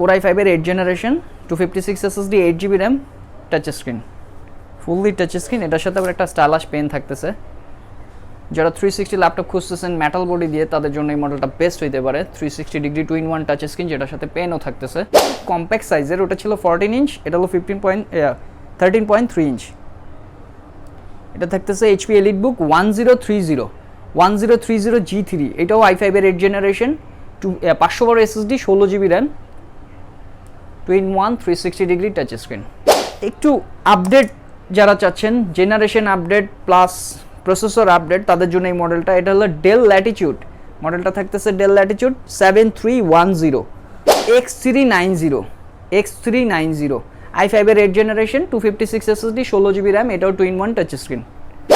Core i5 এর 8 generation 256 SSD 8GB RAM touch screen fully touch screen এটার সাথে আবার একটা স্টাইলিশ পেন থাকতেছে যারা 360 ল্যাপটপ খুঁজতেছেন মেটাল বডি দিয়ে তাদের জন্য এই মডেলটা বেস্ট হইতে পারে 360 ডিগ্রি 2-in-1 টাচ স্ক্রিন যেটার সাথে পেনও থাকতেছে কম্প্যাক্ট সাইজের ওটা ছিল 14 ইঞ্চ এটা হলো 13.3 ইঞ্চ এটা থাকতেছে HP EliteBook 1030 G3 এটাও i5 এর 8 জেনারেশন 500 বার SSD 16GB RAM 2-in-1 360 degree touch screen একটু আপডেট যারা চাচ্ছেন generation update plus processor update তাদের জন্য এই মডেলটা এটা হলো ডেল ল্যাটিটিউড মডেলটা থাকতেছে ডেল ল্যাটিটিউড 7310 X390 i5 এর 8 জেনারেশন 256 SSD 16GB RAM এটাও 2-in-1 টাচ স্ক্রিন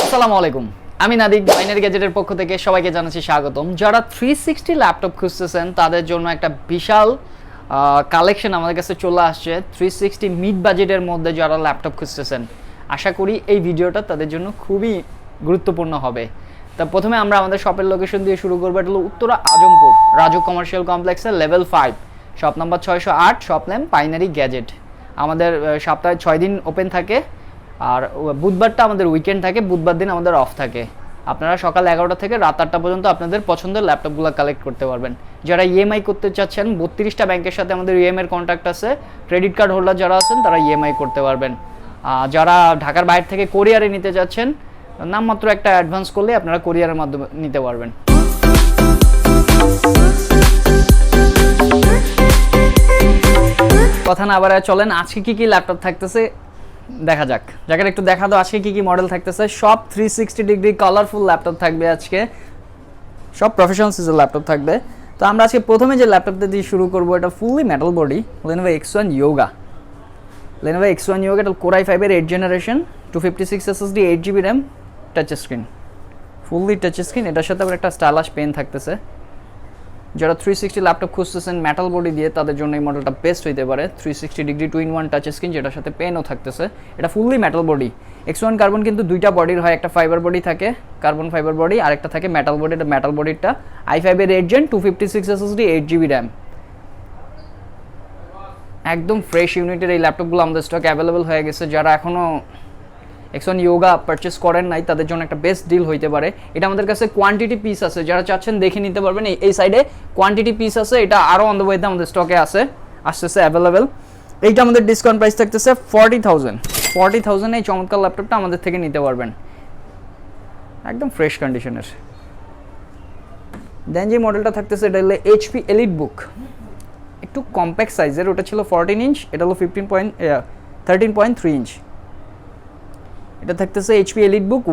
আসসালামু আলাইকুম আমি নাদিক বাইনারি গ্যাজেটের পক্ষ থেকে সবাইকে জানাচ্ছি স্বাগতম যারা 360 ল্যাপটপ খুঁজতেছেন তাদের জন্য একটা বিশাল কালেকশন আমাদের কাছে চলে আসছে 360 মিড বাজেটের মধ্যে যারা ল্যাপটপ খুঁজতেছেন আশা করি এই ভিডিওটা তাদের জন্য খুবই গুরুত্বপূর্ণ হবে তা প্রথমে আমরা আমাদের শপের লোকেশন দিয়ে শুরু করব এটা হলো উত্তরা আজমপুর রাজুক কমার্শিয়াল কমপ্লেক্সের level 5 shop number 608 shop name binary gadget আমাদের সপ্তাহে 6 দিন ওপেন থাকে আর বুধবারটা আমাদের উইকেন্ড থাকে বুধবার দিন আমাদের অফ থাকে আপনারা সকাল 11টা থেকে রাত 8টা পর্যন্ত আপনাদের পছন্দের ল্যাপটপগুলো কালেক্ট করতে পারবেন যারা ইএমআই করতে চাচ্ছেন 32টা ব্যাংকের সাথে আমাদের ইএমআই এর কন্ট্যাক্ট আছে ক্রেডিট কার্ড হোল্ডার যারা আছেন তারা ইএমআই করতে পারবেন যারা ঢাকার বাইরে থেকে কোরিয়ারে নিতে যাচ্ছেন নামমাত্র একটা অ্যাডভান্স করলে আপনারা কোরিয়ারের মাধ্যমে নিতে পারবেন কথা না আবার চলেন আজকে কি ল্যাপটপ থাকতেছে দেখা যাক জায়গাটা একটু দেখা দাও আজকে কি মডেল থাকতেছে সব 360 ডিগ্রি কালারফুল ল্যাপটপ থাকবে আজকে সব প্রফেশনাল সিজের ল্যাপটপ থাকবে তো আমরা আজকে প্রথমে যে ল্যাপটপটা দিয়ে শুরু করব এটা fully metal body Lenovo X1 Yoga এটা Core i5 এর 8 generation 256 SSD 8GB RAM touch screen fully touch screen এটার সাথে আবার একটা স্টাইলিশ পেন থাকতেছে যারা 360 ল্যাপটপ খুঁজতেছেন মেটাল বডি দিয়ে তাদের জন্য এই মডেলটা বেস্ট হইতে পারে 360 ডিগ্রি 2-in-1 টাচ স্ক্রিন যেটার সাথে পেনও থাকতেছে এটা fully metal body X1 carbon কিন্তু দুইটা বডির হয় একটা ফাইবার বডি থাকে কার্বন ফাইবার বডি আর একটা থাকে মেটাল বডি এটা মেটাল বডিটা i5 এর 8 জেন 256 SSD 8GB RAM একদম ফ্রেশ ইউনিটের এই ল্যাপটপগুলো আমাদের স্টক অ্যাভেলেবল হয়ে গেছে যারা এখনো X1 Yoga পারচেজ করেন নাই তাদের জন্য একটা বেস্ট ডিল হইতে পারে এটা আমাদের কাছে কোয়ান্টিটি পিস আছে যারা চাচ্ছেন দেখে নিতে পারবেন এই সাইডে কোয়ান্টিটি পিস আছে এটা আরো অন দ্য ওয়েতে আমাদের স্টকে আসছে অ্যাভেলেবল এইটা আমাদের ডিসকাউন্ট প্রাইস থাকতেছে 40000 এই চমৎকার ল্যাপটপটা আমাদের থেকে নিতে পারবেন একদম ফ্রেশ কন্ডিশনের দেন যে মডেলটা থাকতেছে এটা হলো HP EliteBook একটু কম্প্যাক্ট সাইজের ওটা ছিল 14 ইঞ্চ এটা হলো 13.3 ইঞ্চ এটা থাকতেছে HP EliteBook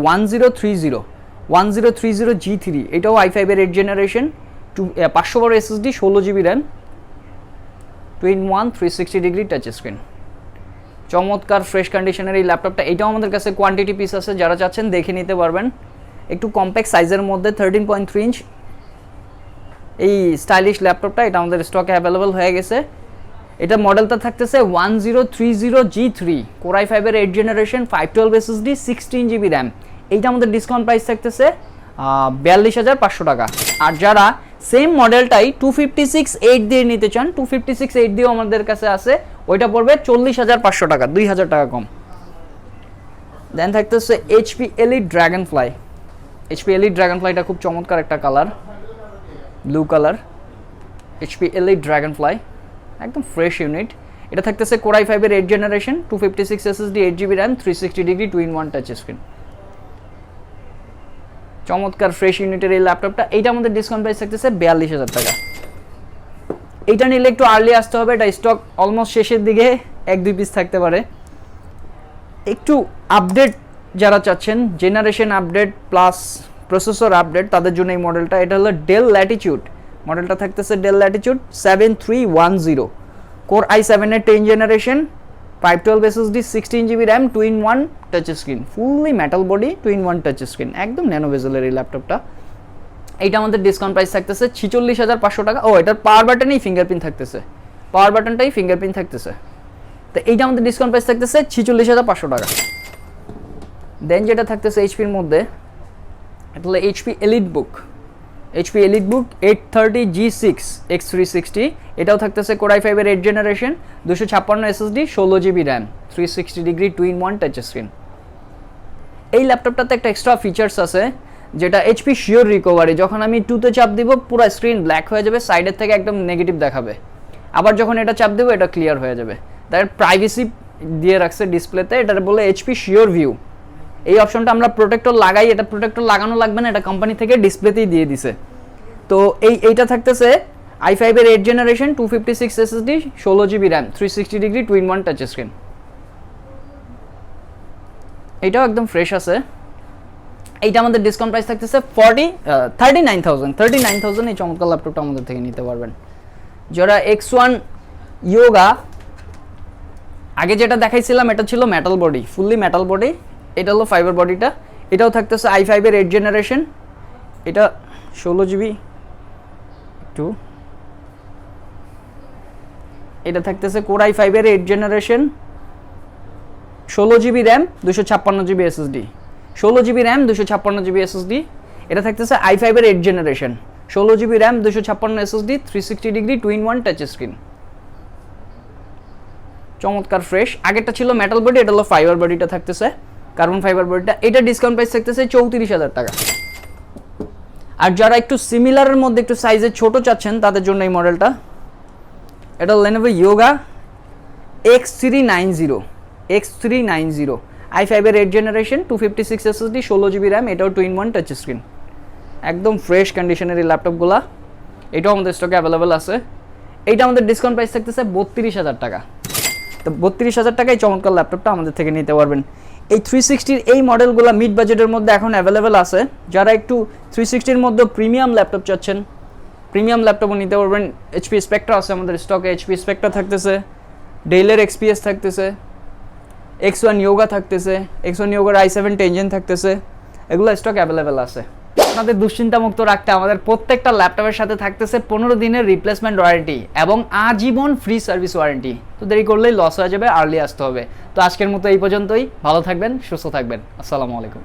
1030 G3 এটাও i5 এর 8 জেনারেশন 500 বার SSD 16GB RAM 2-in-1 360 degree touch screen চমৎকার ফ্রেশ কন্ডিশনের এই ল্যাপটপটা এটাও আমাদের কাছে কোয়ান্টিটি পিস আছে যারা চাচ্ছেন দেখে নিতে পারবেন একটু কম্প্যাক্ট সাইজের মধ্যে 13.3 ইঞ্চ এই স্টাইলিশ ল্যাপটপটা এটা আমাদের স্টকে অ্যাভেলেবল হয়ে গেছে এটা মডেলটা থাকতেছে 1030 G3 Core i5 এর 8 জেনারেশন 512 SSD 16GB RAM এইটা আমাদের ডিসকাউন্ট প্রাইস থাকতেছে 42500 টাকা আর যারা সেম মডেলটাই 256 দিয়ে নিতে চান 256 দিয়েও আমাদের কাছে আছে ওইটা পড়বে 40500 টাকা 2000 টাকা কম দেন থাকতেছে HP Elite Dragonflyটা খুব চমৎকার একটা colour blue colour HP Elite Dragonfly একদম ফ্রেশ ইউনিট এটা থাকতেছে Core i5 এর 8 generation 256 SSD 8GB RAM 360 degree 2-in-1 touch screen চমৎকার ফ্রেশ ইউনিটের এই ল্যাপটপটা এইটা আমাদের ডিসকাউন্ট প্রাইস থাকতেছে 42000 টাকা এইটা নিলে একটু আর্লি আসতে হবে এটা স্টক অলমোস্ট শেষের দিকে 1-2 পিস থাকতে পারে একটু আপডেট যারা চাচ্ছেন generation update plus processor update তাদের জন্য এই মডেলটা এটা হলো ডেল ল্যাটিটিউড মডেলটা থাকতেছে ডেল ল্যাটিটিউড 7310 Core i7 এর 10 generation 512 SSD 16GB RAM 2-in-1 touch screen fully metal body 2-in-1 touch screen একদম ন্যানো বেজেলের এই ল্যাপটপটা এইটা আমাদের ডিসকাউন্ট প্রাইস থাকতেছে 46500 টাকা ও এটার পাওয়ার বাটনেই ফিঙ্গারপ্রিন্ট থাকতেছে তো এইটা আমাদের ডিসকাউন্ট প্রাইস থাকতেছে 46500 টাকা দেন যেটা থাকতেছে HP এর মধ্যে এটা হলো HP EliteBook HP EliteBook 830G6 X360, এটাও থাকতেছে কোর i5 এর 8 generation, 256 SSD, 16GB RAM, 360 degree 2-in-1 touch screen. এই ল্যাপটপটাতে একটা এক্সট্রা ফিচার্স আছে যেটা এইচপি শিওর রিকভারি, যখন আমি 2 তে চাপ দিব পুরো স্ক্রিন ব্ল্যাক হয়ে যাবে, সাইডের থেকে একদম নেগেটিভ দেখাবে, আবার যখন এটা চাপ দেব এটা ক্লিয়ার হয়ে যাবে। তার প্রাইভেসি দিয়ে রাখছে ডিসপ্লেতে, এটা বলে এইচপি শিওর ভিউ। এই অপশনটা আমরা প্রোটেক্টর লাগাই, এটা প্রোটেক্টর লাগানো লাগবে না, এটা কোম্পানি থেকে ডিসপ্লেতেই দিয়ে দিছে। তো এইটা থাকতেছে i5 এর 8 generation, 256 SSD, 16GB RAM, 360 degree 2-in-1 touch screen. এটাও একদম ফ্রেশ আছে। এইটা আমাদের ডিসকাউন্ট প্রাইস থাকতেছে 39,000 এই চমৎকার ল্যাপটপটা আমাদের থেকে নিতে পারবেন। যারা X1 ইয়োগা আগে যেটা দেখাইছিলাম এটা ছিল metal body, fully metal body, এটা হলো ফাইবার বডিটা। এটাও থাকতেছে i5 এর 8 জেনারেশন, এটা 16GB, এটা থাকতেছে কোর i5 এর 8 generation, 16GB RAM, 256GB SSD, 16GB RAM, 256GB SSD। এটা থাকতেছে i5 এর 8 generation, 16GB RAM, 256 SSD, 360 degree 2-in-1 touch screen. চমৎকার ফ্রেশ। আগেরটা ছিল মেটাল বডি, এটা হলো ফাইবার বডিটা থাকতেছে, কার্বন ফাইবার বডিটা। এটা ডিসকাউন্ট প্রাইস থাকতেছে 34,000 টাকা। আর যারা একটু সিমিলারের মধ্যে একটু সাইজে ছোট চাচ্ছেন তাদের জন্য এই মডেলটা, এটা Lenovo Yoga X390 i5 এর 8 জেনারেশন, 256 SSD, 16GB RAM, এটাও 2-in-1 টাচ স্ক্রিন। একদম ফ্রেশ কন্ডিশনের এই ল্যাপটপগুলা, এটাও আমাদের স্টকে অ্যাভেলেবেল আছে। এইটা আমাদের ডিসকাউন্ট প্রাইস থাকতেছে 32,000 টাকা। তো 32,000 টাকায় চমৎকার ল্যাপটপটা আমাদের থেকে নিতে পারবেন। এই 360 এই মডেলগুলো মিড বাজেটের মধ্যে এখন অ্যাভেলেবেল আছে। যারা একটু 360 মধ্যে প্রিমিয়াম ল্যাপটপ চাচ্ছেন, প্রিমিয়াম ল্যাপটপও নিতে পারবেন। এইচপি স্পেক্ট্রা আছে আমাদের স্টকে, এইচপি স্পেক্ট্রা থাকতেছে, ডেলের XPS থাকতেছে, X1 ইয়োগা থাকতেছে, X1 ইয়োগার i7 10 থাকতেছে, এগুলো স্টক অ্যাভেলেবেল আছে। আপনাদের দুশ্চিন্তা মুক্ত রাখতে আমাদের প্রত্যেকটা ল্যাপটপের সাথে থাকতেছে 15 দিনের রিপ্লেসমেন্ট ওয়ারেন্টি এবং আজীবন ফ্রি সার্ভিস ওয়ারেন্টি। তো দেরি করলেই লস হয়ে যাবে, আর্লি আসতে হবে। তো আজকের মতো এই পর্যন্তই। ভালো থাকবেন, সুস্থ থাকবেন। আসসালামু আলাইকুম।